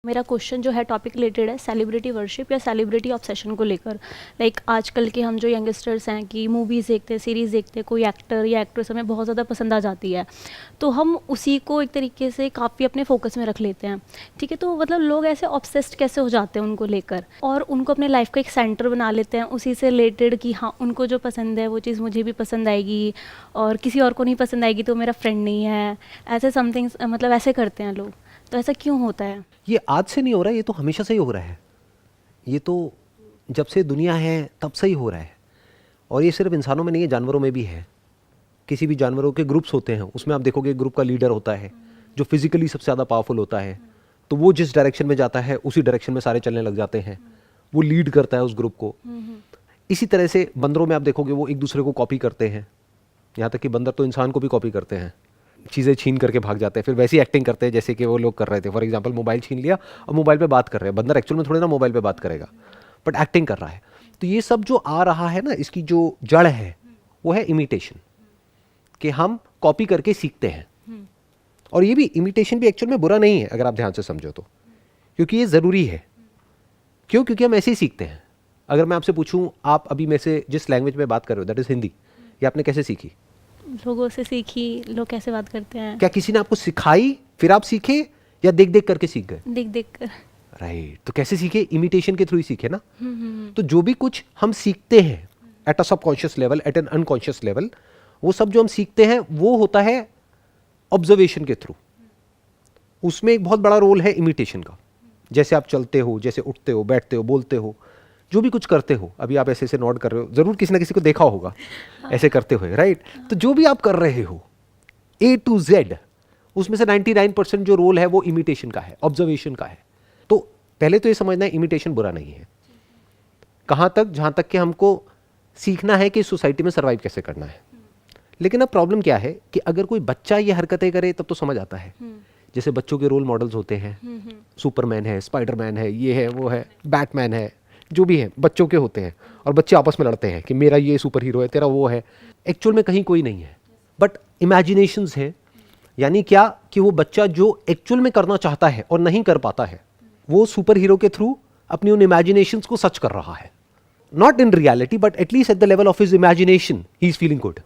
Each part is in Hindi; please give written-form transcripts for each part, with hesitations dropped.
मेरा क्वेश्चन जो है टॉपिक रिलेटेड है सेलिब्रिटी वर्शिप या सेलिब्रिटी ऑब्सेशन को लेकर। लाइक आजकल के हम जो यंगस्टर्स हैं कि मूवीज़ देखते हैं, सीरीज़ देखते हैं, कोई एक्टर या एक्ट्रेस हमें बहुत ज़्यादा पसंद आ जाती है तो हम उसी को एक तरीके से काफ़ी अपने फोकस में रख लेते हैं। ठीक है, तो मतलब लोग ऐसे ऑब्सेस्ड कैसे हो जाते हैं उनको लेकर और उनको अपने लाइफ का एक सेंटर बना लेते हैं उसी से रिलेटेड कि हाँ उनको जो पसंद है वो चीज़ मुझे भी पसंद आएगी और किसी और को नहीं पसंद आएगी तो मेरा फ्रेंड नहीं है, ऐसे समथिंग मतलब ऐसे करते हैं लोग। तो ऐसा क्यों होता है? ये आज से नहीं हो रहा है, ये तो हमेशा से ही हो रहा है। ये तो जब से दुनिया है तब से ही हो रहा है। और ये सिर्फ इंसानों में नहीं है, जानवरों में भी है। किसी भी जानवरों के ग्रुप्स होते हैं, उसमें आप देखोगे ग्रुप का लीडर होता है जो फिजिकली सबसे ज़्यादा पावरफुल होता है, तो वो जिस डायरेक्शन में जाता है उसी डायरेक्शन में सारे चलने लग जाते हैं, वो लीड करता है उस ग्रुप को। इसी तरह से बंदरों में आप देखोगे वो एक दूसरे को कॉपी करते हैं, यहाँ तक कि बंदर तो इंसान को भी कॉपी करते हैं, चीज़ें छीन करके भाग जाते हैं, फिर वैसी एक्टिंग करते हैं जैसे कि वो लोग कर रहे थे। फॉर एग्जांपल मोबाइल छीन लिया और मोबाइल पे बात कर रहे हैं, बंदर एक्चुअल में थोड़ी ना मोबाइल पे बात करेगा बट एक्टिंग कर रहा है। तो ये सब जो आ रहा है ना, इसकी जो जड़ है वो है इमिटेशन, कि हम कॉपी करके सीखते हैं। और ये भी इमिटेशन भी एक्चुअल में बुरा नहीं है अगर आप ध्यान से समझो तो, क्योंकि ये ज़रूरी है। क्यों? क्योंकि हम ऐसे ही सीखते हैं। अगर मैं आपसे पूछूं आप अभी में से जिस लैंग्वेज में बात कर रहे हो दैट इज़ हिंदी, ये आपने कैसे सीखी? लोगों से सीखी। लोग कैसे बात करते हैं? क्या किसी ने आपको सिखाई फिर आप सीखे या देख देख करके सीख गए? देख देख कर। राइट। तो कैसे सीखे? इमिटेशन के थ्रू ही सीखे ना। तो जो भी कुछ हम सीखते हैं at a subconscious level, at an unconscious level, वो सब जो हम सीखते हैं वो होता है ऑब्जर्वेशन के थ्रू। उसमें एक बहुत बड़ा रोल है इमिटेशन का। जैसे आप चलते हो, जैसे उठते हो, बैठते हो, बोलते हो, जो भी कुछ करते हो, अभी आप ऐसे ऐसे नोट कर रहे हो, जरूर किसी ना किसी को देखा होगा ऐसे करते हुए, राइट? तो जो भी आप कर रहे हो A to Z, उसमें से 99% जो रोल है वो इमिटेशन का है, ऑब्जर्वेशन का है। तो पहले तो ये समझना है इमिटेशन बुरा नहीं है। कहाँ तक? जहाँ तक कि हमको सीखना है कि सोसाइटी में सर्वाइव कैसे करना है। लेकिन अब प्रॉब्लम क्या है कि अगर कोई बच्चा ये हरकतें करे तब तो समझ आता है। जैसे बच्चों के रोल मॉडल्स होते हैं, सुपरमैन है, स्पाइडरमैन है, ये है, वो है, बैटमैन है, जो भी है बच्चों के होते हैं। और बच्चे आपस में लड़ते हैं कि मेरा ये सुपर हीरो है, तेरा वो है। एक्चुअल में कहीं कोई नहीं है, बट इमेजिनेशंस हैं। यानी क्या कि वो बच्चा जो एक्चुअल में करना चाहता है और नहीं कर पाता है, वो सुपर हीरो के थ्रू अपनी उन इमेजिनेशंस को सच कर रहा है। Not in reality but at least at the level of his imagination he is feeling good,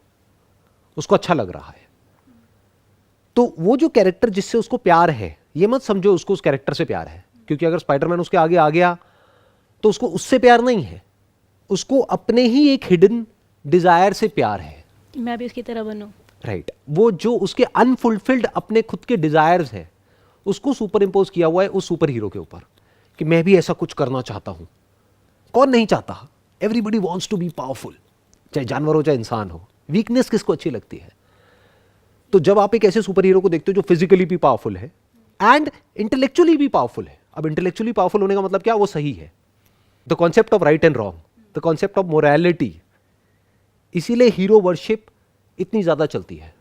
उसको अच्छा लग रहा है। तो वो जो कैरेक्टर जिससे उसको प्यार है, ये मत समझो उसको उस कैरेक्टर से प्यार है, क्योंकि अगर स्पाइडरमैन उसके आगे आ गया तो उसको उससे प्यार नहीं है, उसको अपने ही एक हिडन डिजायर से प्यार है। मैं भी उसकी तरह बनूं। राइट। वो जो उसके अनफुलफिल्ड अपने खुद के डिजायर्स हैं उसको सुपर इंपोज किया हुआ है उस सुपर हीरो के ऊपर कि मैं भी ऐसा कुछ करना चाहता हूं। कौन नहीं चाहता? Everybody wants to be powerful, चाहे जानवर हो चाहे इंसान हो। वीकनेस किसको अच्छी लगती है? तो जब आप एक ऐसे सुपर हीरो को देखते हो जो फिजिकली भी पावरफुल है एंड इंटेलेक्चुअली भी पावरफुल है। अब इंटेलेक्चुअली पावरफुल होने का मतलब क्या? वो सही है। The concept of right and wrong, the concept of morality. इसीलिए हीरो वर्शिप इतनी ज्यादा चलती है।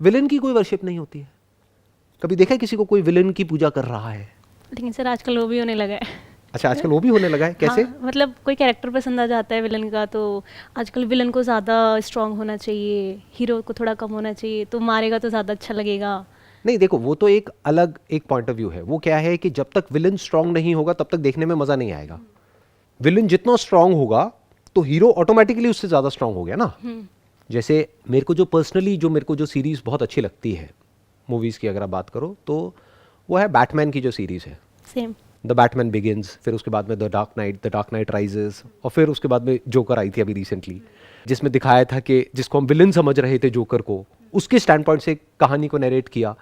विलेन की कोई वर्शिप नहीं होती है। कभी देखा है किसी को कोई विलेन की पूजा कर रहा है? लेकिन सर आजकल वो भी होने लगा है। अच्छा, आजकल वो भी होने लगा है। कैसे? हाँ, मतलब कोई कैरेक्टर पसंद आ जाता है विलन का तो आजकल विलन को ज़्यादा स्ट्रांग होना चाहिए, हीरो को थोड़ा कम होना चाहिए, तो मारेगा तो ज़्यादा अच्छा लगेगा। नहीं, देखो वो तो एक अलग एक पॉइंट ऑफ व्यू है। वो क्या है कि जब तक विलन स्ट्रांग नहीं होगा तब तक देखने में मजा नहीं आएगा। विलन जितना स्ट्रांग होगा तो हीरो ऑटोमेटिकली उससे ज्यादा स्ट्रांग हो गया ना। जैसे मेरे को जो पर्सनली मेरे को जो सीरीज बहुत अच्छी लगती है मूवीज की अगर आप बात करो तो वो है बैटमैन की जो सीरीज है, सेम। द बैटमैन बिगिंस, फिर उसके बाद में द डार्क नाइट राइजेस, और फिर उसके बाद में जोकर आई थी अभी रिसेंटली, जिसमें दिखाया था कि जिसको हम विलन समझ रहे थे जोकर को, उसके स्टैंड पॉइंट से कहानी को नरेट किया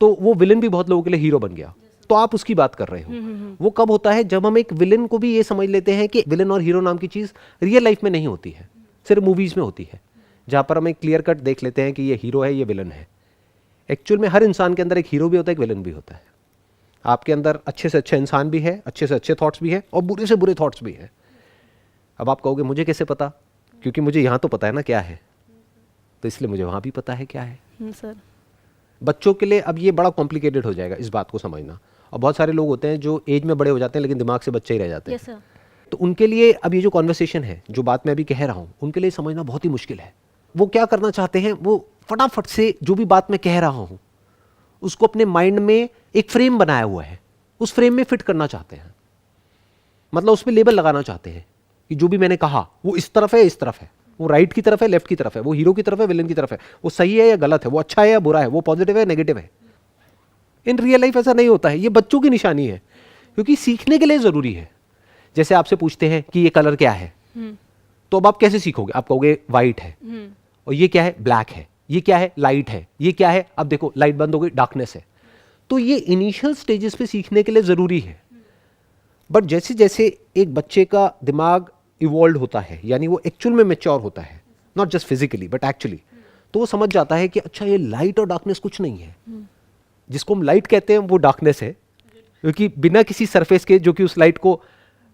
तो वो विलन भी बहुत लोगों के लिए हीरो बन गया। तो आप उसकी बात कर रहे हो। वो कब होता है? जब हम एक विलन को भी ये समझ लेते हैं कि विलन और हीरो नाम की चीज रियल लाइफ में नहीं होती है, सिर्फ मूवीज में होती है, जहां पर हम एक क्लियर कट देख लेते हैं कि ये हीरो है, ये विलन है। एक्चुअल में हर इंसान के अंदर एक हीरो भी होता है, एक विलन भी होता है। आपके अंदर अच्छे से अच्छा इंसान भी है, अच्छे से अच्छे थॉट्स भी है, और बुरे से बुरे थॉट्स भी है। अब आप कहोगे मुझे कैसे पता? क्योंकि मुझे यहां तो पता है ना क्या है, तो इसलिए मुझे वहां भी पता है क्या है। सर बच्चों के लिए अब ये बड़ा कॉम्प्लिकेटेड हो जाएगा इस बात को समझना। और बहुत सारे लोग होते हैं जो एज में बड़े हो जाते हैं लेकिन दिमाग से बच्चे ही रह जाते हैं। Yes sir. तो उनके लिए अब ये जो कॉन्वर्सेशन है, जो बात मैं अभी कह रहा हूँ, उनके लिए समझना बहुत ही मुश्किल है। वो क्या करना चाहते हैं? वो फटाफट से जो भी बात मैं कह रहा हूँ उसको अपने माइंड में एक फ्रेम बनाया हुआ है उस फ्रेम में फिट करना चाहते हैं, मतलब उस पर लेबल लगाना चाहते हैं कि जो भी मैंने कहा वो इस तरफ है, इस तरफ है, वो राइट की तरफ है, लेफ्ट की तरफ है, वो हीरो की तरफ है, विलन की तरफ है, वो सही है या गलत है, वो अच्छा है या बुरा है, वो पॉजिटिव है नेगेटिव है। इन रियल लाइफ ऐसा नहीं होता है। ये बच्चों की निशानी है, क्योंकि सीखने के लिए जरूरी है। जैसे आपसे पूछते हैं कि ये कलर क्या है, तो अब आप कैसे सीखोगे? आप कहोगे वाइट है, और ये क्या है? ब्लैक है। ये क्या है? लाइट है। ये क्या है? अब देखो लाइट बंद हो गई, डार्कनेस है। तो ये इनिशियल स्टेजेस पे सीखने के लिए जरूरी है। बट जैसे जैसे एक बच्चे का दिमाग इवॉल्व होता है, यानी वो एक्चुअल में मैच्योर होता है, not just physically but actually, तो वो समझ जाता है कि अच्छा ये लाइट और डार्कनेस कुछ नहीं है। जिसको हम लाइट कहते हैं वो डार्कनेस है, क्योंकि बिना किसी सरफेस के जो कि उस लाइट को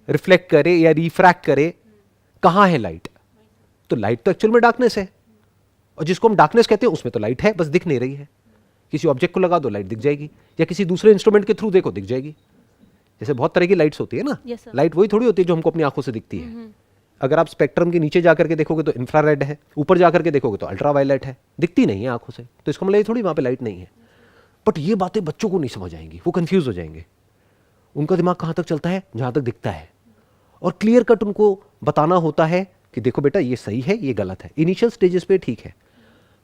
रिफ्लेक्ट करे या रिफ्रैक्ट करे, कहाँ है लाइट? तो लाइट तो एक्चुअल में डार्कनेस है। और जिसको हम डार्कनेस कहते हैं उसमें तो लाइट है, बस दिख नहीं रही है। किसी ऑब्जेक्ट को लगा दो लाइट दिख जाएगी, या किसी दूसरे इंस्ट्रूमेंट के थ्रू देखो दिख जाएगी। जैसे बहुत तरह की लाइट्स होती है ना, लाइट वही थोड़ी होती है जो हमको अपनी आंखों से दिखती है। अगर आप स्पेक्ट्रम के नीचे जाकर के देखोगे तो इंफ्रारेड है, ऊपर जाकर के देखोगे तो अल्ट्रावायलेट है, दिखती नहीं है आंखों से। तो इसका मतलब ये थोड़ी वहां पे लाइट नहीं है। बट ये बातें बच्चों को नहीं समझ आएंगी, वो कंफ्यूज हो जाएंगे। उनका दिमाग कहां तक चलता है? जहां तक दिखता है। और क्लियर कट उनको बताना होता है कि देखो बेटा ये सही है, ये गलत है। इनिशियल स्टेजेस पे ठीक है।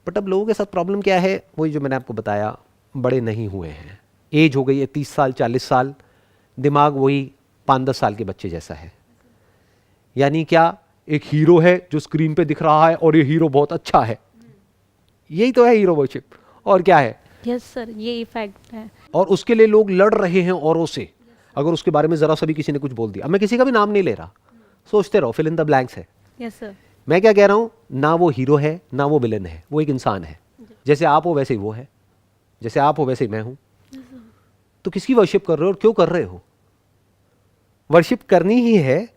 बट अब लोगों के साथ प्रॉब्लम क्या है? वही जो मैंने आपको बताया, बड़े नहीं हुए हैं, एज हो गई है 30 साल 40 साल, दिमाग वही 5-10 साल के बच्चे जैसा है। यानी क्या? एक हीरो है जो स्क्रीन पे दिख रहा है और ये हीरो बहुत अच्छा है। यही तो है हीरो वर्शिप, और क्या है? यस सर, ये इफेक्ट है। और उसके लिए लोग लड़ रहे हैं औरों से। अगर उसके बारे में जरा सा भी किसी ने कुछ बोल दिया, अब मैं किसी का भी नाम नहीं ले रहा, सोचते रहो, फिल इन द ब्लैंक्स है। Yes sir. मैं क्या कह रहा हूं? ना वो हीरो है ना वो विलन है, वो एक इंसान है। जैसे आप हो वैसे ही वो है, जैसे आप हो वैसे ही मैं हूं। तो किसकी वर्शिप कर रहे हो और क्यों कर रहे हो? वर्शिप करनी ही है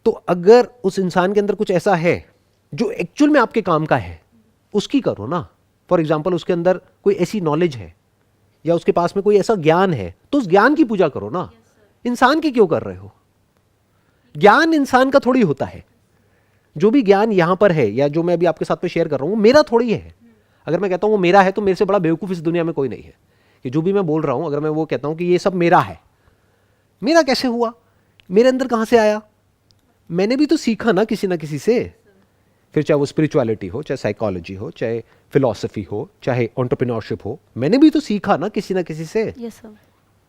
तो अगर उस इंसान के अंदर कुछ ऐसा है जो एक्चुअल में आपके काम का है, उसकी करो ना। फॉर एग्जाम्पल उसके अंदर कोई ऐसी नॉलेज है या उसके पास में कोई ऐसा ज्ञान है, तो उस ज्ञान की पूजा करो ना। इंसान की क्यों कर रहे हो? ज्ञान इंसान का थोड़ी होता है। जो भी ज्ञान यहां पर है या जो मैं अभी आपके साथ में शेयर कर रहा हूं, मेरा थोड़ी है। अगर मैं कहता हूं वो मेरा है, तो मेरे से बड़ा बेवकूफ इस दुनिया में कोई नहीं है। कि जो भी मैं बोल रहा हूं, अगर मैं वो कहता हूं कि ये सब मेरा है, मेरा कैसे हुआ? मेरे अंदर कहां से आया? मैंने भी तो सीखा ना किसी से। फिर चाहे वो स्पिरिचुअलिटी हो, चाहे साइकोलॉजी हो, चाहे फिलॉसफी हो, चाहे एंटरप्रेन्योरशिप हो, मैंने भी तो सीखा ना किसी से। Yes sir.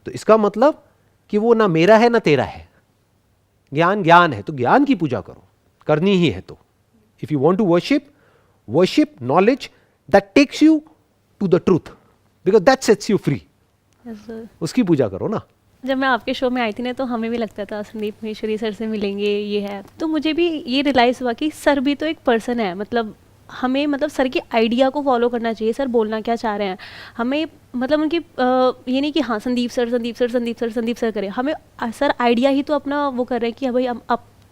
तो इसका मतलब कि वो ना मेरा है ना तेरा है। ज्ञान ज्ञान है, तो ज्ञान की पूजा करो, करनी ही है तो। If you want to worship knowledge that takes you to the truth, because that sets you free. Yes sir. उसकी पूजा करो ना। जब मैं आपके शो में आई थी ना, तो हमें भी लगता था संदीप महेश्वरी सर से मिलेंगे, ये है। तो मुझे भी ये रियलाइज़ हुआ कि सर भी तो एक पर्सन है। मतलब हमें, मतलब सर की आइडिया को फॉलो करना चाहिए। सर बोलना क्या चाह रहे हैं हमें, मतलब उनकी ये नहीं कि हाँ संदीप सर करें। हमें सर आइडिया ही तो अपना वो कर रहे हैं कि भाई हम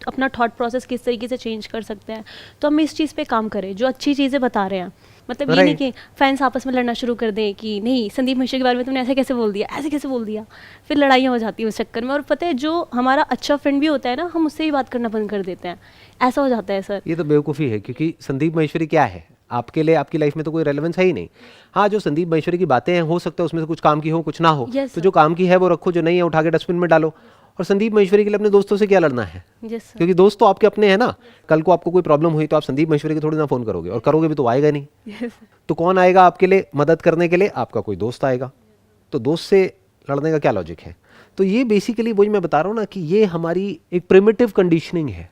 अपना थॉट प्रोसेस किस तरीके से चेंज कर सकते हैं। तो हम इस चीज़ पे काम करें, जो अच्छी चीज़ें बता रहे हैं। मतलब ये नहीं कि फैंस आपस में लड़ना शुरू कर दें कि नहीं संदीप महेश्वरी के बारे में तुमने ऐसे कैसे बोल दिया, फिर लड़ाइयाँ हो जाती हैं उस चक्कर में। और पता है, जो हमारा अच्छा फ्रेंड भी होता है ना, हम उससे ही बात करना बंद कर देते हैं। ऐसा हो जाता है सर। ये तो बेवकूफ़ी है, क्योंकि संदीप महेश्वरी क्या है आपके लिए? आपकी लाइफ में तो कोई रेलेवेंस है ही नहीं। हाँ, जो संदीप महेश्वरी की बातें हैं, हो सकता है उसमें से कुछ काम की हो, कुछ ना हो। तो जो काम की है वो रखो, जो नहीं है उठा के डस्टबिन में डालो। और संदीप महेश्वरी के लिए अपने दोस्तों से क्या लड़ना है? क्योंकि दोस्त तो आपके अपने हैं ना। कल को आपको कोई प्रॉब्लम हुई तो आप संदीप महेश्वरी को थोड़ी ना फोन करोगे, और करोगे भी तो आएगा नहीं। तो कौन आएगा आपके लिए मदद करने के लिए? आपका कोई दोस्त आएगा। तो दोस्त से लड़ने का क्या लॉजिक है? तो ये बेसिकली वही मैं बता रहा हूँ ना, कि ये हमारी एक प्रिमिटिव कंडीशनिंग है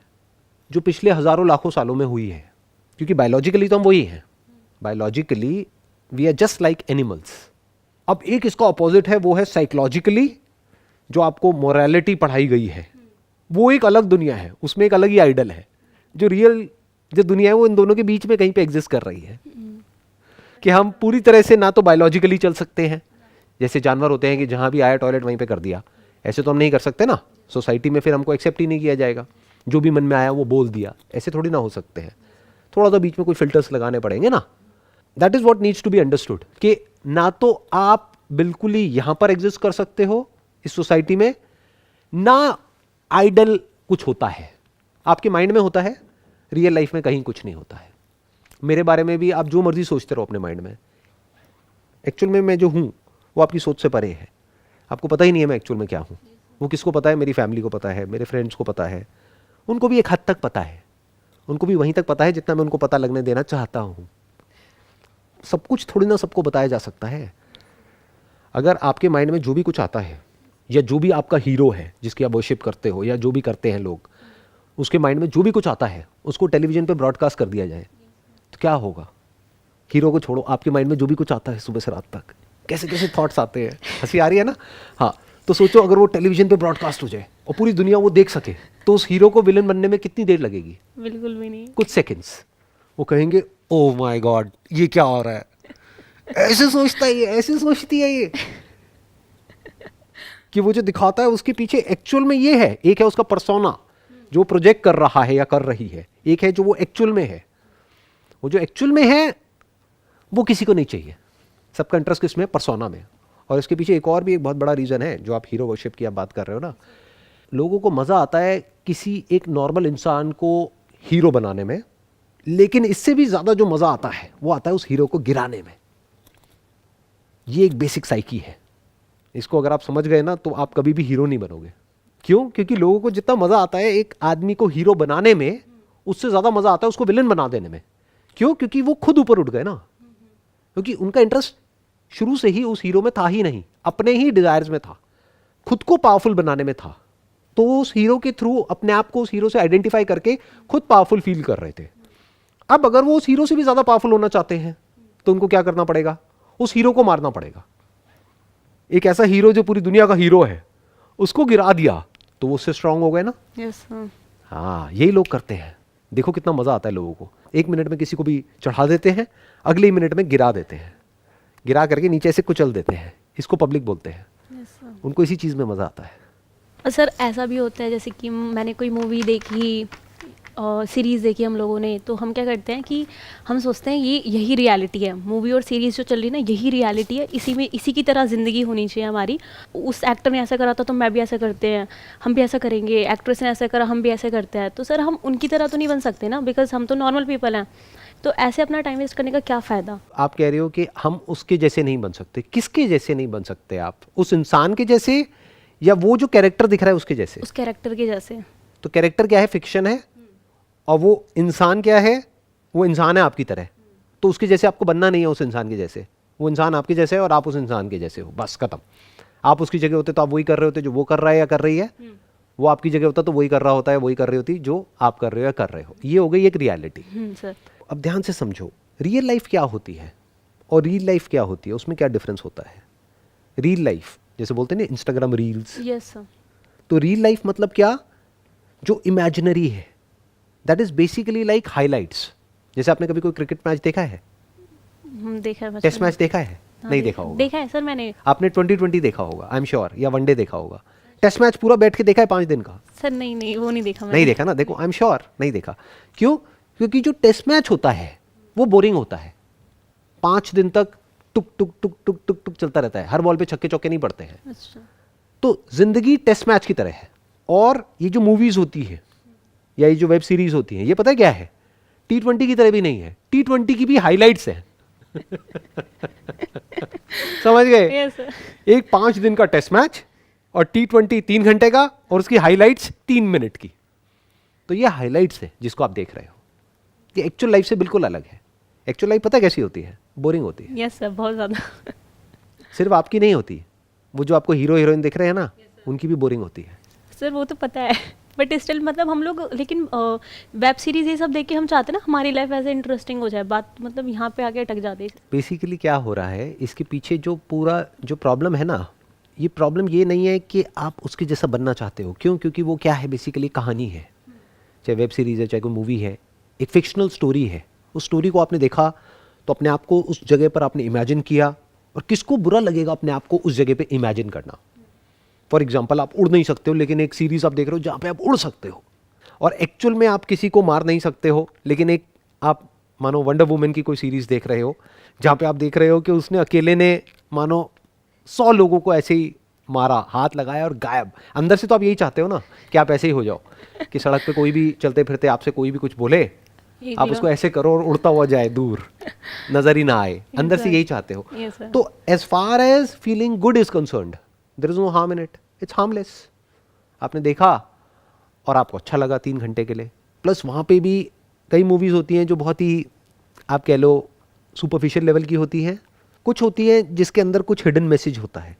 जो पिछले हजारों लाखों सालों में हुई है। क्योंकि बायोलॉजिकली तो हम वही हैं, biologically we are just like animals. अब एक इसका अपोजिट है, वो है साइकोलॉजिकली, जो आपको मोरालिटी पढ़ाई गई है। वो एक अलग दुनिया है, उसमें एक अलग ही आइडल है। जो रियल जो दुनिया है वो इन दोनों के बीच में कहीं पे एग्जिस्ट कर रही है। कि हम पूरी तरह से ना तो बायोलॉजिकली चल सकते हैं, जैसे जानवर होते हैं कि जहां भी आया टॉयलेट वहीं पे कर दिया, ऐसे तो हम नहीं कर सकते ना। सोसाइटी में फिर हमको एक्सेप्ट ही नहीं किया जाएगा। जो भी मन में आया वो बोल दिया, ऐसे थोड़ी ना हो सकते हैं। थोड़ा सा बीच में कोई फिल्टर्स लगाने पड़ेंगे ना। That is what needs to be understood, कि ना तो आप बिल्कुल ही यहां पर एग्जिस्ट कर सकते हो इस सोसाइटी में, ना आइडल कुछ होता है, आपके माइंड में होता है, रियल लाइफ में कहीं कुछ नहीं होता है। मेरे बारे में भी आप जो मर्जी सोचते रहो अपने माइंड में, एक्चुअल में मैं जो हूं वो आपकी सोच से परे है। आपको पता ही नहीं है मैं एक्चुअल में क्या हूँ। वो किसको पता है? मेरी फैमिली को पता है, मेरे फ्रेंड्स को पता है, उनको भी एक हद तक पता है, उनको भी वहीं तक पता है जितना मैं उनको पता लगने देना चाहता हूँ। सब कुछ थोड़ी ना सबको बताया जा सकता है। अगर आपके माइंड में जो भी कुछ आता है, या जो भी आपका हीरो है जिसकी आप वर्शिप करते हो, या जो भी करते हैं लोग, उसके माइंड में जो भी कुछ आता है उसको टेलीविजन पे ब्रॉडकास्ट कर दिया जाए तो क्या होगा? हीरो को छोड़ो, आपके माइंड में जो भी कुछ आता है सुबह से रात तक, कैसे कैसे थॉट्स आते हैं, हंसी आ रही है ना? हाँ, तो सोचो अगर वो टेलीविजन पे ब्रॉडकास्ट हो जाए और पूरी दुनिया वो देख सके, तो उस हीरो को विलन बनने में कितनी देर लगेगी? बिल्कुल भी नहीं। कुछ सेकंड्स। वो कहेंगे ओह माय गॉड, ये क्या हो रहा है, ऐसे सोचता है ये, ऐसे सोचती है ये। कि वो जो दिखाता है उसके पीछे एक्चुअल में ये है। एक है उसका पर्सोना जो प्रोजेक्ट कर रहा है या कर रही है, एक है जो वो एक्चुअल में है। वो जो एक्चुअल में है वो किसी को नहीं चाहिए। सबका इंटरेस्ट किसमें? पर्सोना में। और इसके पीछे एक और भी एक बहुत बड़ा रीज़न है, जो आप हीरो वर्शिप की आप बात कर रहे हो ना। लोगों को मज़ा आता है किसी एक नॉर्मल इंसान को हीरो बनाने में, लेकिन इससे भी ज़्यादा जो मज़ा आता है वो आता है उस हीरो को गिराने में। ये एक बेसिक साइकी है। इसको अगर आप समझ गए ना तो आप कभी भी हीरो नहीं बनोगे। क्यों? क्योंकि लोगों को जितना मज़ा आता है एक आदमी को हीरो बनाने में, उससे ज़्यादा मज़ा आता है उसको विलन बना देने में। क्यों? क्योंकि वो खुद ऊपर उठ गए ना। क्योंकि उनका इंटरेस्ट शुरू से ही उस हीरो में था ही नहीं, अपने ही डिजायर्स में था, खुद को पावरफुल बनाने में था। तो उस हीरो के थ्रू अपने आप को उस हीरो से आइडेंटिफाई करके खुद पावरफुल फील कर रहे थे। अब अगर वो उस हीरो से भी ज़्यादा पावरफुल होना चाहते हैं तो उनको क्या करना पड़ेगा? उस हीरो को मारना पड़ेगा। एक ऐसा हीरो जो पूरी दुनिया का हीरो है, उसको गिरा दिया तो वो उससे स्ट्रांग हो गए ना। यस। हाँ, यही लोग करते हैं। देखो कितना मज़ा आता है लोगों को। एक मिनट में किसी को भी चढ़ा देते हैं, अगले ही मिनट में गिरा देते हैं, गिरा करके नीचे से कुचल देते हैं। इसको पब्लिक बोलते हैं। उनको इसी चीज़ में मज़ा आता है। सर ऐसा भी होता है जैसे कि मैंने कोई मूवी देखी, सीरीज़ देखी हम लोगों ने, तो हम क्या करते हैं कि हम सोचते हैं ये यही रियलिटी है, मूवी और सीरीज़ जो चल रही है ना यही रियलिटी है, इसी में इसी की तरह ज़िंदगी होनी चाहिए हमारी। उस एक्टर ने ऐसा करा था तो मैं भी ऐसा करते हैं, हम भी ऐसा करेंगे, एक्ट्रेस ने ऐसा करा हम भी ऐसे करते हैं। तो सर हम उनकी तरह तो नहीं बन सकते ना, बिकॉज हम तो नॉर्मल पीपल हैं। तो ऐसे अपना टाइम वेस्ट करने का क्या फ़ायदा? आप कह रहे हो कि हम उसके जैसे नहीं बन सकते। किसके जैसे नहीं बन सकते आप? उस इंसान के जैसे, या वो जो कैरेक्टर दिख रहा है उसके जैसे? उस कैरेक्टर के जैसे। तो कैरेक्टर क्या है? फिक्शन है। और वो इंसान क्या है? वो इंसान है आपकी तरह। तो उसके जैसे आपको बनना नहीं है, उस इंसान के जैसे। वो इंसान आपके जैसे है और आप उस इंसान के जैसे हो, बस खत्म। आप उसकी जगह होते तो आप वही कर रहे होते जो वो कर रहा है या कर रही है। वो आपकी जगह होता तो वही कर रहा होता है, वही कर रही होती जो आप कर रहे हो या कर रहे हो। ये हो गई एक रियलिटी। सर अब ध्यान से समझो, रियल लाइफ क्या होती है और रियल लाइफ क्या होती है, उसमें क्या डिफरेंस होता है। रियल लाइफ जैसे बोलते हैं ना इंस्टाग्राम रील्स, यस सर। तो रियल लाइफ मतलब क्या? जो इमेजिनरी है, that is basically like highlights. जैसे आपने कभी कोई क्रिकेट मैच देखा है? देखा है। टेस्ट मैच देखा है? नहीं देखा होगा। देखा है सर मैंने। आपने 2020 देखा होगा आई एम श्योर, या वनडे देखा होगा। टेस्ट मैच पूरा बैठ के देखा है 5 दिन का? सर नहीं वो नहीं देखा मैंने। नहीं देखा ना। देखो आई एम श्योर नहीं देखा। क्यों? क्योंकि जो टेस्ट मैच होता है वो बोरिंग होता है। 5 दिन तक टुक टुक टुक टुक टुक टुक चलता रहता है, हर बॉल पे छक्के चौके नहीं पड़ते हैं। अच्छा। तो जिंदगी टेस्ट मैच की तरह है। और ये जो मूवीज होती है या ये जो वेब सीरीज होती है, ये पता है क्या है? T20 की तरह भी नहीं है। T20 की भी हाइलाइट्स हैं। समझ गए? Yes sir. एक 5 दिन का टेस्ट मैच और T20 3 घंटे का, और उसकी हाइलाइट्स 3 मिनट की। तो ये हाइलाइट्स है जिसको आप देख रहे हो। ये एक्चुअल लाइफ से बिल्कुल अलग है। एक्चुअल लाइफ पता है कैसी होती है? बोरिंग होती है। यस सर, बहुत ज़्यादा। सिर्फ आपकी नहीं होती, वो जो आपको हीरो हीरोइन दिख रहे हैं ना, उनकी भी बोरिंग होती है। सर वो तो पता है, बट स्टिल मतलब हम लोग, लेकिन वेब सीरीज ये सब देख के हम चाहते हैं ना हमारी लाइफ ऐसे इंटरेस्टिंग हो जाए। बात मतलब यहाँ पे आके अटक जाती है। बेसिकली क्या हो रहा है, इसके पीछे जो पूरा जो प्रॉब्लम है ना, ये प्रॉब्लम ये नहीं है कि आप उसके जैसा बनना चाहते हो। क्यों? क्योंकि वो क्या है, बेसिकली कहानी है। चाहे वेब सीरीज़ है, चाहे कोई मूवी है, एक फिक्शनल स्टोरी है। उस स्टोरी को आपने देखा तो अपने आप को उस जगह पर आपने इमेजिन किया। और किसको बुरा लगेगा अपने आप को उस जगह पे इमेजिन करना? फॉर एग्जाम्पल, आप उड़ नहीं सकते हो लेकिन एक सीरीज़ आप देख रहे हो जहाँ पे आप उड़ सकते हो। और एक्चुअल में आप किसी को मार नहीं सकते हो, लेकिन एक आप मानो वंडर वुमन की कोई सीरीज़ देख रहे हो जहाँ पे आप देख रहे हो कि उसने अकेले ने मानो 100 लोगों को ऐसे ही मारा, हाथ लगाया और गायब। अंदर से तो आप यही चाहते हो ना कि आप ऐसे ही हो जाओ, कि सड़क पे कोई भी चलते फिरते आपसे कोई भी कुछ बोले, आप उसको ऐसे करो और उड़ता हुआ जाए, दूर नजर ही ना आए। अंदर से यही चाहते हो। Yes, sir. तो as far as feeling good is concerned, there is no harm in it, it's harmless. आपने देखा और आपको अच्छा लगा 3 घंटे के लिए। प्लस वहाँ पे भी कई मूवीज़ होती हैं जो बहुत ही, आप कह लो, सुपरफिशियल लेवल की होती हैं। कुछ होती हैं जिसके अंदर कुछ हिडन मैसेज होता है,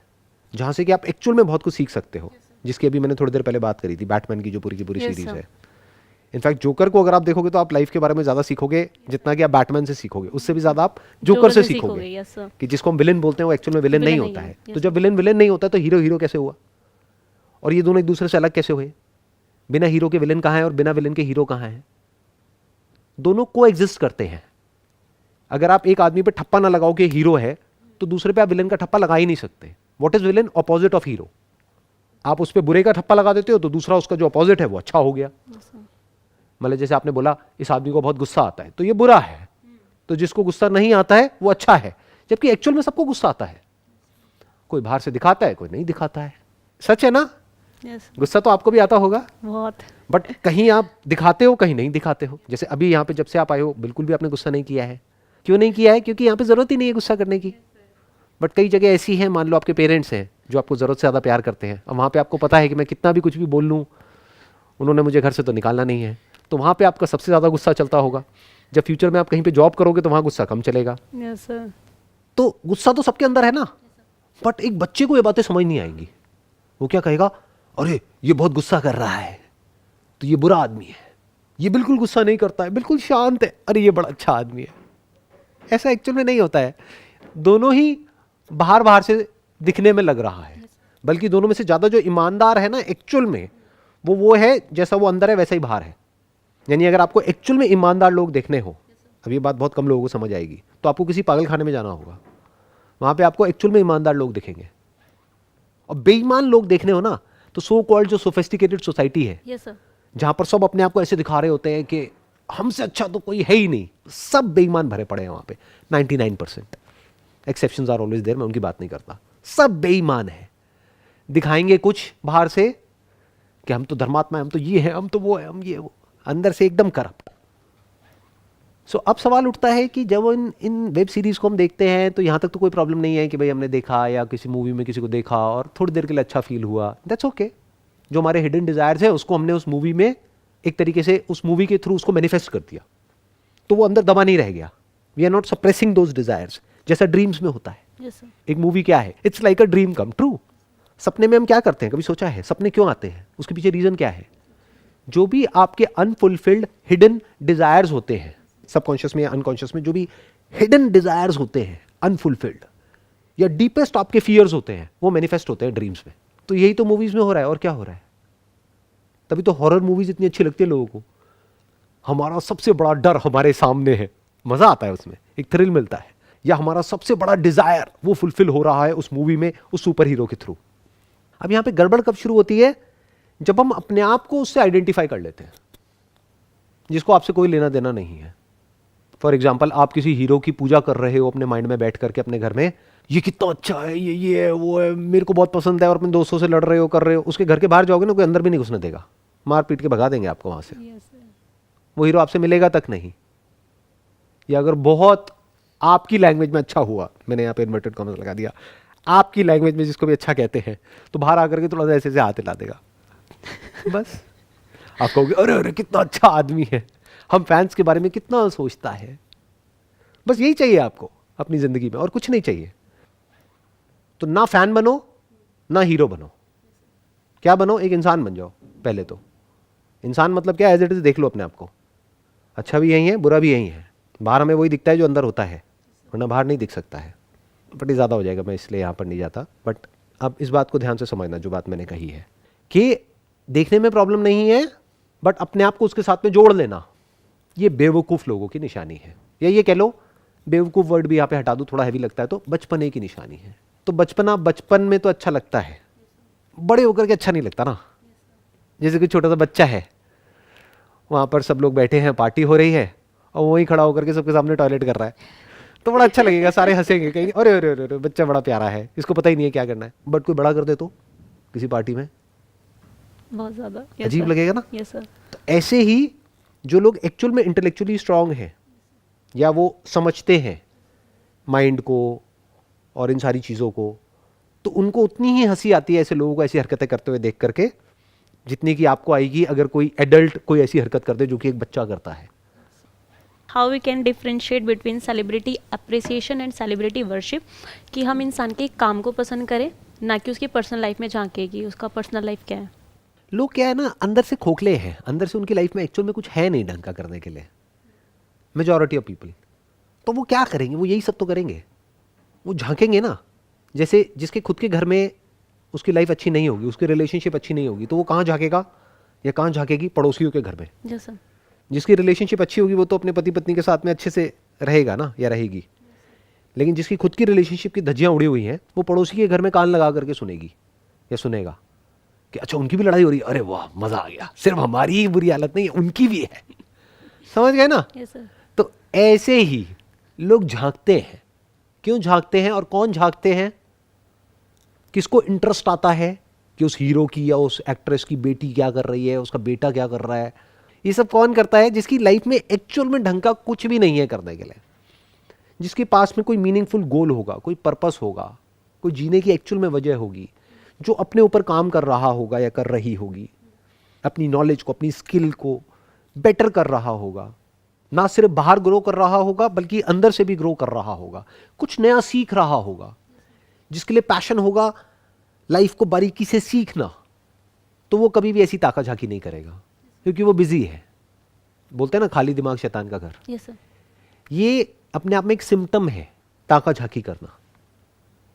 जहाँ से कि आप एक्चुअल में बहुत कुछ सीख सकते हो, जिसकी अभी मैंने थोड़ी देर पहले बात करी थी, बैटमैन की जो पूरी की पूरी Yes, सीरीज़ sir. है। इनफैक्ट जोकर को अगर आप देखोगे तो आप लाइफ के बारे में ज़्यादा सीखोगे जितना कि आप बैटमैन से सीखोगे, उससे भी ज़्यादा आप जोकर से सीखोगे। yes sir. कि जिसको हम विलेन बोलते हैं वो एक्चुअल में विलेन नहीं Villain होता नहीं है। है, तो yes, जब विलेन विलेन नहीं होता तो हीरो हीरो कैसे हुआ? और ये दोनों एक दूसरे से अलग कैसे हुए? बिना हीरो के विलेन कहाँ है और बिना विलेन के हीरो कहाँ है? दोनों को एग्जिस्ट करते हैं। अगर आप एक आदमी पे ठप्पा ना लगाओ कि हीरो है, तो दूसरे पे आप विलेन का ठप्पा लगा ही नहीं सकते। What is villain? Opposite of hero. आप उस पे बुरे का ठप्पा लगा देते हो तो दूसरा उसका जो ऑपोजिट है वो अच्छा हो गया। Yes, sir. मतलब जैसे आपने बोला इस आदमी को बहुत गुस्सा आता है तो ये बुरा है, तो जिसको गुस्सा नहीं आता है वो अच्छा है, जबकि एक्चुअल में सबको गुस्सा आता है। कोई बाहर से दिखाता है, कोई नहीं दिखाता है। सच है ना? Yes, गुस्सा तो आपको भी आता होगा, बहुत। बट कहीं आप दिखाते हो, कहीं नहीं दिखाते हो। जैसे अभी यहाँ पे जब से आप आए हो बिल्कुल भी आपने गुस्सा नहीं किया है। क्यों नहीं किया है? क्योंकि यहाँ पे जरूरत ही नहीं है गुस्सा करने की। बट कई जगह ऐसी हैं, मान लो आपके पेरेंट्स हैं जो आपको जरूरत से ज़्यादा प्यार करते हैं, और वहाँ पे आपको पता है कि मैं कितना भी कुछ भी बोल लूँ उन्होंने मुझे घर से तो निकालना नहीं है, तो वहाँ पे आपका सबसे ज़्यादा गुस्सा चलता होगा। जब फ्यूचर में आप कहीं पे जॉब करोगे तो वहाँ गुस्सा कम चलेगा। Yes, sir. तो गुस्सा तो सबके अंदर है ना, बट एक बच्चे को ये बातें समझ नहीं आएंगी। वो क्या कहेगा? अरे ये बहुत गुस्सा कर रहा है तो ये बुरा आदमी है, ये बिल्कुल गुस्सा नहीं करता है, बिल्कुल शांत है, अरे ये बड़ा अच्छा आदमी है। ऐसा एक्चुअल में नहीं होता है। दोनों ही बाहर बाहर से दिखने में लग रहा है, बल्कि दोनों में से ज़्यादा जो ईमानदार है ना एक्चुअल में, वो है जैसा वो अंदर है वैसा ही बाहर है। यानी अगर आपको एक्चुअल में ईमानदार लोग देखने हो, अब ये बात बहुत कम लोगों को समझ आएगी, तो आपको किसी पागल खाने में जाना होगा। वहाँ पे आपको एक्चुअल में ईमानदार लोग दिखेंगे। और बेईमान लोग देखने हो ना, तो सो कॉल्ड जो सोफिस्टिकेटेड सोसाइटी है, Yes, sir. जहाँ पर सब अपने आप को ऐसे दिखा रहे होते हैं कि हमसे अच्छा तो कोई है ही नहीं, सब बेईमान भरे पड़े हैं वहाँ पे। 99%, एक्सेप्शंस आर ऑलवेज देयर, मैं उनकी बात नहीं करता। सब बेईमान है, दिखाएंगे कुछ बाहर से कि हम तो धर्मात्मा हैं, हम तो ये हैं, हम तो वो है, हम ये वो, अंदर से एकदम करप्ट। सो अब सवाल उठता है कि जब इन वेब सीरीज़ को हम देखते हैं तो यहाँ तक तो कोई प्रॉब्लम नहीं है कि भाई हमने देखा या किसी मूवी में किसी को देखा और थोड़ी देर के लिए अच्छा फील हुआ, दैट्स ओके। जो हमारे हिडन डिज़ायर्स है उसको हमने उस मूवी में एक तरीके से उस मूवी के थ्रू उसको मैनिफेस्ट कर दिया, तो वो अंदर दबा नहीं रह गया। We are not suppressing those desires, जैसा ड्रीम्स में होता है। Yes, sir. एक मूवी क्या है? It's like a dream come true. सपने में हम क्या करते हैं? कभी सोचा है सपने क्यों आते हैं? उसके पीछे रीज़न क्या है? जो भी आपके अनफुलफिल्ड हिडन डिज़ायर्स होते हैं, सबकॉन्शियस में या अनकॉन्शियस में जो भी हिडन डिज़ायर्स होते हैं, अनफुलफिल्ड या डीपेस्ट आपके फियर्स होते हैं, वो मैनिफेस्ट होते हैं ड्रीम्स में। तो यही तो मूवीज़ में हो रहा है, और क्या हो रहा है? तभी तो हॉरर मूवीज़ इतनी अच्छी लगती है लोगों को। हमारा सबसे बड़ा डर हमारे सामने है, मज़ा आता है उसमें, एक थ्रिल मिलता है। या हमारा सबसे बड़ा डिज़ायर वो फुलफिल हो रहा है उस मूवी में, उस सुपर हीरो के थ्रू। अब यहाँ पे गड़बड़ कब शुरू होती है? जब हम अपने आप को उससे आइडेंटिफाई कर लेते हैं जिसको आपसे कोई लेना देना नहीं है। फॉर एग्जाम्पल, आप किसी हीरो की पूजा कर रहे हो अपने माइंड में बैठ करके अपने घर में, ये कितना अच्छा है, ये है, वो है, मेरे को बहुत पसंद है, और अपने दोस्तों से लड़ रहे हो, कर रहे हो। उसके घर के बाहर जाओगे ना, कोई अंदर भी नहीं घुसने देगा, मार पीट के भगा देंगे आपको वहाँ से। Yes, sir. वो हीरो आपसे मिलेगा तक नहीं। या अगर बहुत आपकी लैंग्वेज में अच्छा हुआ, मैंने यहाँ पे इन्वर्टेड कॉमर्स लगा दिया, आपकी लैंग्वेज में जिसको भी अच्छा कहते हैं, तो बाहर आकर के थोड़ा सा ऐसे हाथ हिला देगा बस। आप कहोगे अरे अरे कितना अच्छा आदमी है, हम फैंस के बारे में कितना सोचता है। बस यही चाहिए आपको अपनी जिंदगी में, और कुछ नहीं चाहिए। तो ना फैन बनो ना हीरो बनो, क्या बनो? एक इंसान बन जाओ पहले तो। इंसान मतलब क्या? एज इट इज देख लो अपने आप को, अच्छा भी यही है, बुरा भी यही है। बाहर हमें वही दिखता है जो अंदर होता है, वरना बाहर नहीं दिख सकता है। बट ये ज़्यादा हो जाएगा, मैं इसलिए यहाँ पर नहीं जाता। बट अब इस बात को ध्यान से समझना जो बात मैंने कही है, कि देखने में प्रॉब्लम नहीं है, बट अपने आप को उसके साथ में जोड़ लेना, ये बेवकूफ़ लोगों की निशानी है। या ये कह लो, बेवकूफ़ वर्ड भी यहाँ पे हटा दूँ, थोड़ा हैवी लगता है, तो बचपने की निशानी है। तो बचपन में तो अच्छा लगता है, बड़े होकर के अच्छा नहीं लगता ना। जैसे कि छोटा सा बच्चा है, वहाँ पर सब लोग बैठे हैं, पार्टी हो रही है, और वहीं खड़ा होकर के सबके सामने टॉयलेट कर रहा है, तो बड़ा अच्छा लगेगा, सारे हंसेंगे, कहेंगे अरे अरे अरे अरे बच्चा बड़ा प्यारा है, इसको पता ही नहीं है क्या करना है। बट कोई बड़ा कर दे तो किसी पार्टी में बहुत ज़्यादा। Yes, अजीब sir. लगेगा ना। Yes, sir. तो ऐसे ही जो लोग एक्चुअल में इंटेलेक्चुअली स्ट्रांग हैं, या वो समझते हैं माइंड को और इन सारी चीज़ों को, तो उनको उतनी ही हंसी आती है ऐसे लोगों को ऐसी हरकतें करते हुए देख करके जितनी कि आपको आएगी अगर कोई एडल्ट कोई ऐसी हरकत कर दे जो कि एक बच्चा करता है। How we can differentiate between celebrity appreciation and celebrity worship, कि हम इंसान के काम को पसंद करें ना कि उसकी पर्सनल लाइफ में झांके कि उसका पर्सनल लाइफ क्या है। लोग क्या है ना, अंदर से खोखले हैं, अंदर से उनकी लाइफ में एक्चुअल में कुछ है नहीं ढंग का करने के लिए, मेजॉरिटी ऑफ पीपल। तो वो क्या करेंगे, वो यही सब तो करेंगे, वो झांकेंगे ना। जैसे जिसके खुद के घर में उसकी लाइफ अच्छी नहीं होगी, उसकी रिलेशनशिप अच्छी नहीं होगी, तो वो कहाँ झांकेगा या कहाँ झांकेगी, पड़ोसियों के घर में। जैसा जिसकी रिलेशनशिप अच्छी होगी वो तो अपने पति पत्नी के साथ में अच्छे से रहेगा ना या रहेगी, लेकिन जिसकी खुद की रिलेशनशिप की धज्जियाँ उड़ी हुई हैं वो पड़ोसी के घर में कान लगा करके सुनेगी या सुनेगा कि अच्छा उनकी भी लड़ाई हो रही है, अरे वाह मज़ा आ गया, सिर्फ हमारी ही बुरी हालत नहीं है उनकी भी है। समझ गए ना। Yes sir. तो ऐसे ही लोग झांकते हैं। क्यों झांकते हैं और कौन झांकते हैं, किसको इंटरेस्ट आता है कि उस हीरो की या उस एक्ट्रेस की बेटी क्या कर रही है, उसका बेटा क्या कर रहा है, ये सब कौन करता है, जिसकी लाइफ में एक्चुअल में ढंग का कुछ भी नहीं है करने के लिए, जिसके पास में कोई मीनिंगफुल गोल होगा, कोई पर्पस होगा, कोई जीने की एक्चुअल में वजह होगी, जो अपने ऊपर काम कर रहा होगा या कर रही होगी, अपनी नॉलेज को अपनी स्किल को बेटर कर रहा होगा, ना सिर्फ बाहर ग्रो कर रहा होगा बल्कि अंदर से भी ग्रो कर रहा होगा, कुछ नया सीख रहा होगा, जिसके लिए पैशन होगा लाइफ को बारीकी से सीखना, तो वो कभी भी ऐसी ताका झाकी नहीं करेगा क्योंकि वो बिजी है। बोलते हैं ना खाली दिमाग शैतान का घर। Yes sir. ये अपने आप में एक सिम्टम है ताका झाकी करना,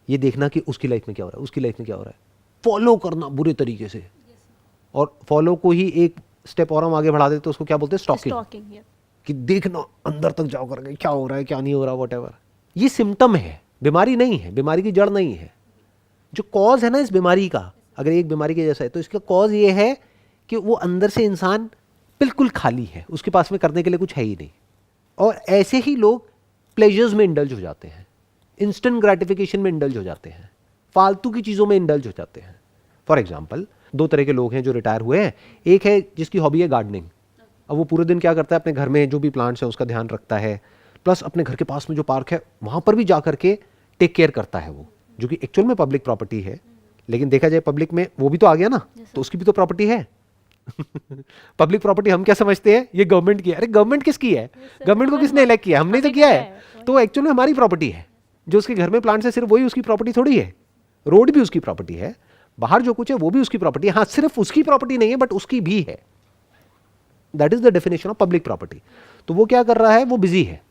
ये देखना कि उसकी लाइफ में क्या हो रहा है, उसकी लाइफ में क्या हो रहा है, फॉलो करना बुरे तरीके से। और फॉलो को ही एक स्टेप और हम आगे बढ़ा देते तो उसको क्या बोलते हैं, स्टॉकिंग। कि देखना अंदर तक जाओ करके क्या हो रहा है क्या नहीं हो रहा, व्हाटएवर। ये सिम्टम है, बीमारी नहीं है, बीमारी की जड़ नहीं है। जो कॉज है ना इस बीमारी का, अगर एक बीमारी के जैसा है तो इसका कॉज ये है कि वो अंदर से इंसान बिल्कुल खाली है, उसके पास में करने के लिए कुछ है ही नहीं। और ऐसे ही लोग प्लेजर्स में इंडल्ज हो जाते हैं, इंस्टेंट ग्रेटिफिकेशन में इंडल्ज हो जाते हैं, फालतू की चीज़ों में इंडल्ज हो जाते हैं। फॉर एग्जाम्पल 2 तरह के लोग हैं जो रिटायर हुए हैं। एक है जिसकी हॉबी है गार्डनिंग। अब वो पूरे दिन क्या करता है, अपने घर में जो भी प्लांट्स हैं उसका ध्यान रखता है, प्लस अपने घर के पास में जो पार्क है वहाँ पर भी जा करके टेक केयर करता है वो, जो कि एक्चुअल में पब्लिक प्रॉपर्टी है। लेकिन देखा जाए पब्लिक में वो भी तो आ गया ना, तो उसकी भी तो प्रॉपर्टी है। पब्लिक प्रॉपर्टी हम क्या समझते हैं, ये गवर्नमेंट की है। अरे गवर्नमेंट किसकी है, गवर्नमेंट को किसने इलेक्ट किया, हमने तो किया है। तो एक्चुअल में हमारी प्रॉपर्टी है। जो उसके घर में प्लांट्स है सिर्फ वही उसकी प्रॉपर्टी थोड़ी है, रोड भी उसकी प्रॉपर्टी है, बाहर जो कुछ है वो भी उसकी प्रॉपर्टी है। हाँ सिर्फ उसकी प्रॉपर्टी नहीं है बट उसकी भी है। That is the definition of public property. तो वो क्या कर रहा है, वो बिजी है।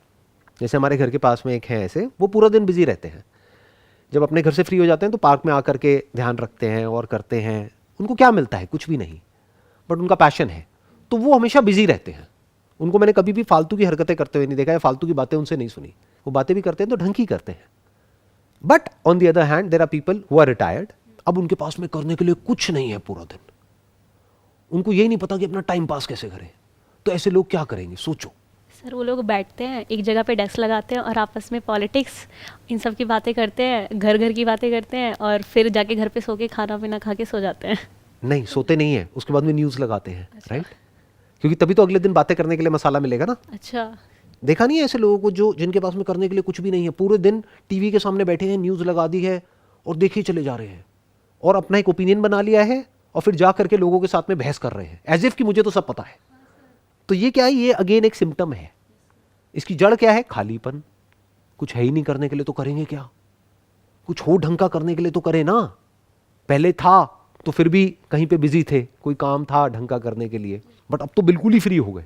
जैसे हमारे घर के पास में एक है ऐसे, वो पूरा दिन बिजी रहते हैं। जब अपने घर से फ्री हो जाते हैं तो पार्क में आकर के ध्यान रखते हैं और करते हैं। उनको क्या मिलता है, कुछ भी नहीं, बट उनका पैशन है, तो वो हमेशा बिजी रहते हैं। उनको मैंने कभी भी फालतू की हरकतें करते हुए नहीं देखा है, फालतू की बातें उनसे नहीं सुनी। वो बातें भी करते हैं तो ढंग की करते हैं। But on the other hand there are people who are retired. अब उनके पास में करने के लिए कुछ नहीं है पूरा दिन, उनको यही नहीं पता कि अपना टाइम पास कैसे करें। तो ऐसे लोग क्या करेंगे, सोचो। सर वो लोग बैठते हैं एक जगह पे, डेस्क लगाते हैं और आपस में पॉलिटिक्स इन सब की बातें करते हैं, घर घर की बातें करते हैं, और फिर जाके घर पे सो के खाना पीना खा के सो जाते हैं। नहीं सोते नहीं है, उसके बाद में न्यूज़ लगाते हैं। राइट, क्योंकि तभी तो अगले दिन बातें करने के लिए मसाला मिलेगा ना। अच्छा, देखा नहीं है ऐसे लोगों को जो जिनके पास में करने के लिए कुछ भी नहीं है, पूरे दिन टीवी के सामने बैठे हैं, न्यूज़ लगा दी है और देखे चले जा रहे हैं, और अपना एक ओपिनियन बना लिया है और फिर जा करके लोगों के साथ में बहस कर रहे हैं एज इफ कि मुझे तो सब पता है। तो ये क्या है, ये अगेन एक सिम्टम है। इसकी जड़ क्या है, खालीपन। कुछ है ही नहीं करने के लिए तो करेंगे क्या, कुछ हो ढंग का करने के लिए तो करें ना। पहले था तो फिर भी कहीं पे बिजी थे, कोई काम था ढंग का करने के लिए, बट अब तो बिल्कुल ही फ्री हो गए,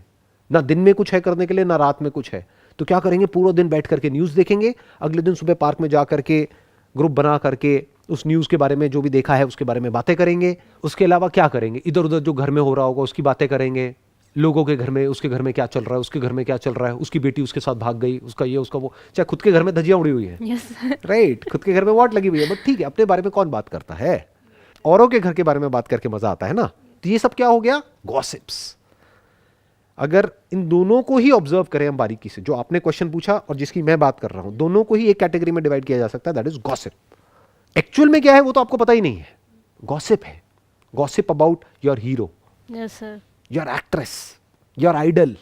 ना दिन में कुछ है करने के लिए ना रात में कुछ है। तो क्या करेंगे, पूरा दिन बैठ करके न्यूज़ देखेंगे, अगले दिन सुबह पार्क में जा करके ग्रुप बना करके उस न्यूज़ के बारे में जो भी देखा है उसके बारे में बातें करेंगे। उसके अलावा क्या करेंगे, इधर उधर जो घर में हो रहा होगा उसकी बातें करेंगे, लोगों के घर में, उसके घर में क्या चल रहा है, उसके घर में क्या चल रहा है, उसकी बेटी उसके साथ भाग गई, उसका ये उसका वो। चाहे खुद के घर में धज्जियां उड़ी हुई है, यस राइट, खुद के घर में वॉट लगी हुई है, बट ठीक है, अपने बारे में कौन बात करता है, औरों के घर के बारे में बात करके मजा आता है ना। तो ये सब क्या हो गया, गॉसिप्स। अगर इन दोनों को ही ऑब्जर्व करें हम बारीकी से, जो आपने क्वेश्चन पूछा और जिसकी मैं बात कर रहा हूं, दोनों को ही एक कैटेगरी में डिवाइड किया जा सकता है, दैट इज गॉसिप। एक्चुअल में क्या है वो तो आपको पता ही नहीं है, गॉसिप है। Gossip about your hero, yes sir, your actress, your idol,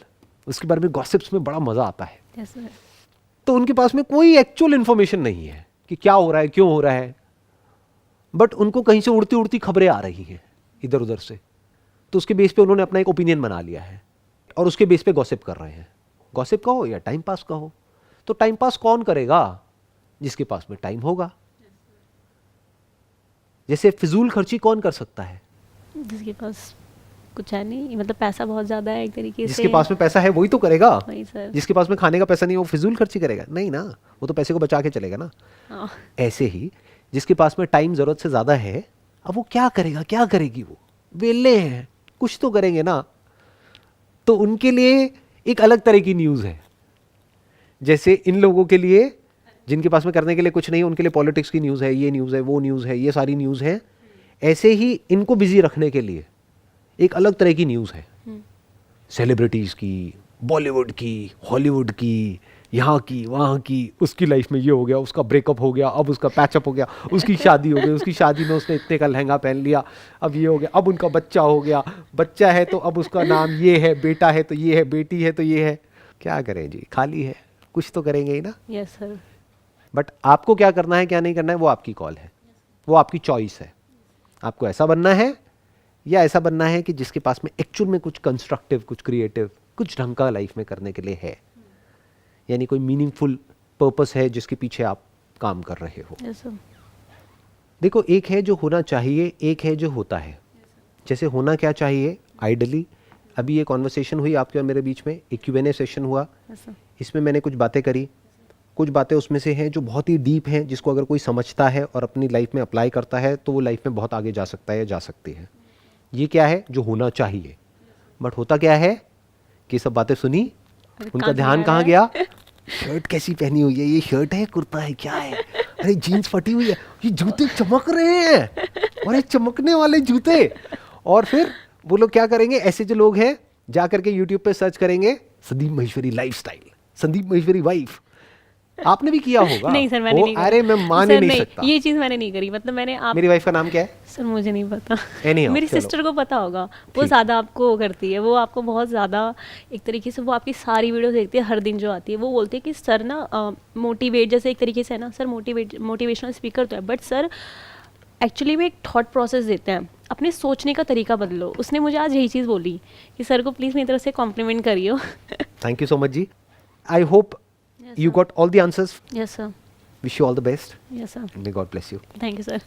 उसके बारे में गॉसिप्स में बड़ा मजा आता है। Yes sir. तो उनके पास में कोई एक्चुअल इंफॉर्मेशन नहीं है कि क्या हो रहा है, क्यों हो रहा है, बट उनको कहीं से उड़ती उड़ती खबरें आ रही हैं इधर उधर से, तो उसके बेस पे उन्होंने अपना एक ओपिनियन बना लिया है और उसके बेस पे गॉसिप कर रहे हैं। गॉसिप का हो या टाइम पास का हो, तो टाइम पास कौन करेगा? जिसके पास में टाइम होगा। जैसे फिजूल खर्ची कौन कर सकता है? जिसके पास कुछ है नहीं, मतलब पैसा बहुत ज़्यादा है एक तरीके से। जिसके पास में पैसा है वही तो करेगा। वही सर। जिसके पास में खाने का पैसा नहीं है वो फिजूल खर्ची करेगा? नहीं ना, वो तो पैसे को बचा के चलेगा ना। हाँ। ऐसे ही जिसके पास में टाइम जरूरत से ज्यादा है, अब वो क्या करेगा, क्या करेगी? वो वेले हैं, कुछ तो करेंगे ना। तो उनके लिए एक अलग तरह की न्यूज़ है। जैसे इन लोगों के लिए जिनके पास में करने के लिए कुछ नहीं, उनके लिए पॉलिटिक्स की न्यूज़ है, ये न्यूज़ है, वो न्यूज़ है, ये सारी न्यूज़ है। ऐसे ही इनको बिजी रखने के लिए एक अलग तरह की न्यूज़ है, सेलिब्रिटीज़ की, बॉलीवुड की, हॉलीवुड की, यहाँ की, वहाँ की। उसकी लाइफ में ये हो गया, उसका ब्रेकअप हो गया, अब उसका पैचअप हो गया, उसकी शादी हो गई, उसकी शादी में उसने इतने का लहंगा पहन लिया, अब ये हो गया, अब उनका बच्चा हो गया, बच्चा है तो अब उसका नाम ये है, बेटा है तो ये है, बेटी है तो ये है। क्या करें जी, खाली है, कुछ तो करेंगे ही ना। Yes sir. बट आपको क्या करना है, क्या नहीं करना है, वो आपकी कॉल है, वो आपकी चॉइस है। आपको ऐसा बनना है या ऐसा बनना है कि जिसके पास में एक्चुअल में कुछ कंस्ट्रक्टिव, कुछ क्रिएटिव, कुछ ढंग का लाइफ में करने के लिए है, यानी कोई मीनिंगफुल पर्पस है जिसके पीछे आप काम कर रहे हो। Yes sir. देखो, एक है जो होना चाहिए, एक है जो होता है। जैसे होना क्या चाहिए, आइडली अभी ये कॉन्वर्सेशन हुई आपके और मेरे बीच में, एक Q&A सेशन हुआ, यस सर। इसमें मैंने कुछ बातें करी। कुछ बातें उसमें से हैं जो बहुत ही डीप हैं, जिसको अगर कोई समझता है और अपनी लाइफ में अप्लाई करता है तो वो लाइफ में बहुत आगे जा सकता है या जा सकती है। ये क्या है जो होना चाहिए, बट होता क्या है कि सब बातें सुनी, उनका कहाँ ध्यान जा कहाँ रहा गया? शर्ट कैसी पहनी हुई है, ये शर्ट है, कुर्ता है, क्या है? अरे जीन्स फटी हुई है, ये जूते चमक रहे हैं, अरे चमकने वाले जूते। और फिर वो लोग क्या करेंगे, ऐसे जो लोग हैं जा करके यूट्यूब पे सर्च करेंगे संदीप माहेश्वरी लाइफस्टाइल, संदीप माहेश्वरी वाइफ। आपने भी किया होगा। नहीं सर, मैंने नहीं करा। अरे मैं मान ही सर, नहीं सकता। ये चीज़ मैंने नहीं करी। मतलब मैंने आप मेरी वाइफ का नाम क्या है? सर मुझे नहीं पता। Anyhow, मेरी चलो। सिस्टर को पता होगा, वो ठीक। ज़्यादा आपको वो करती है, वो आपको बहुत ज़्यादा एक तरीके से वो आपकी सारी वीडियो देखती है हर दिन जो आती है। वो बोलती है कि सर ना मोटिवेट, जैसे एक तरीके से है ना सर, मोटिवेशनल स्पीकर तो है, बट सर एक्चुअली में एक थॉट प्रोसेस देते हैं, अपने सोचने का तरीका बदलो। उसने मुझे आज यही चीज़ बोली कि सर को प्लीज़ मेरी तरफ से कॉम्प्लीमेंट करियो। थैंक यू सो मच जी। I hope Yes, you sir. got all the answers. Yes sir. Wish you all the best. Yes sir. May God bless you. Thank you sir.